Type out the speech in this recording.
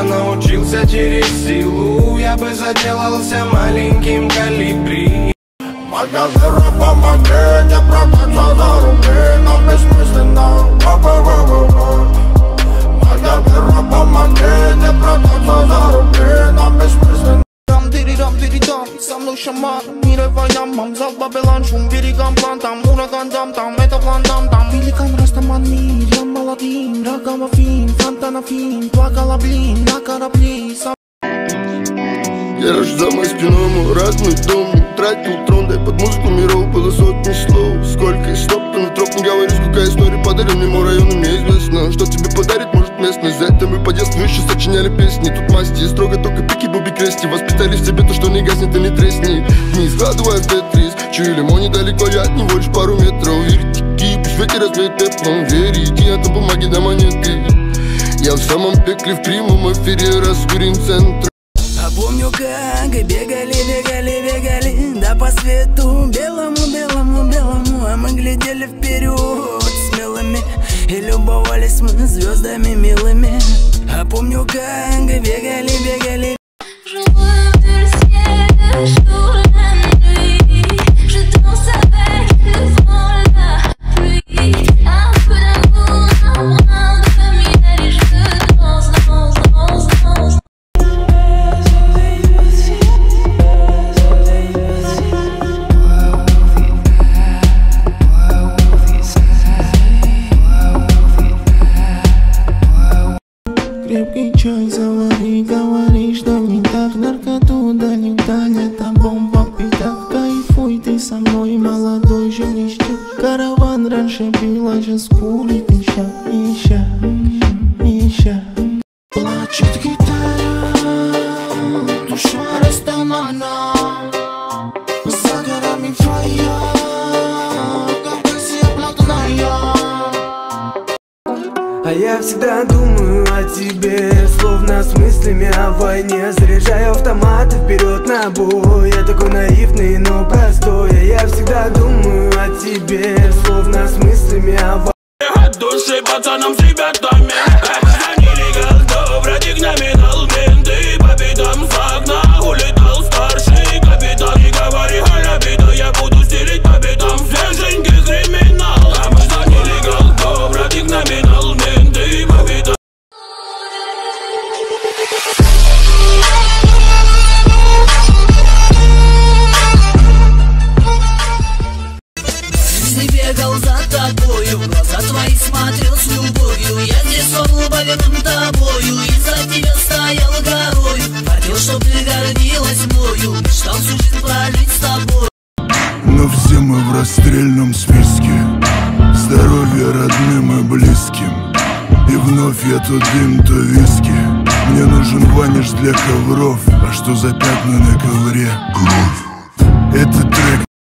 целоваться научился через силу, я бы заделался маленьким колибри. Моя вера, помоги, не продаться за рубли, но бессмысленно. Моя вера, помоги, не продаться за рубли, но бессмысленно. Дам, со мной шаман, мир война, мам, зал Бабилон, шум, берегам план, там, ураган, там, это план, там. Великан Растаман, мир, я молодым, рогам Афин, фонтан Афин, плакала, блин, на корабле, сам. Я рожу за моей спиной мой родной дом. Не тратил трон, дай под музыку миров было сотни слов. Сколько из стоптанных троп, не говори, сколько историй подарил моему району, мне известно. Что тебе подарит, может, местность. За это мы по детству еще сочиняли песни. Тут масти, строго только пики, Буби Крести. Воспитали в себе то, что не гаснет и не треснет. Не складывая в тетрис, чую лимон недалеко, я от него лишь пару метров. Вертики, пусть ветер развеет теплом. Верите, от бумаги до монеты. Я в самом пекле, в прямом эфире, раскурен центр. Помню, как бегали, да по свету белому, а мы глядели вперед смелыми и любовались мы звездами милыми. А помню, как бегали. Крепкий чай завари, говори, что не так. Наркоту долетали, это бомба пятак. Кайфуй, ты со мной, молодой жилище. Караван раньше бил, а сейчас курит ища. Плачет гитара, душа растомана. За горами твоя, как Россия блатная. А я всегда думаю о тебе, словно с мыслями о войне. Заряжаю автоматы вперед на бой. Я такой наивный, но простой. А я всегда думаю о тебе, словно с мыслями о войне. От души пацанам с ребятами звонили голдов, ради номинал менты. По бедам с окна улетал старший капитан. Не говори халябида, я буду стелить по бедам свеженький криминал. А мы звонили голдов, ради номинал менты. По бедам. Если бегал за тобою, глаза твои смотрел с любовью. Я здесь свободным тобою, и за тебя стоял горою. Хотел, чтоб ты гордилась мною, мечтал всю жизнь прожить с тобой. Но все мы в расстрельном списке. Здоровье родным и близким. И вновь я то дым, то виски. Мне нужен ваниш для ковров. А что за пятна на ковре? Кровь. Этот трек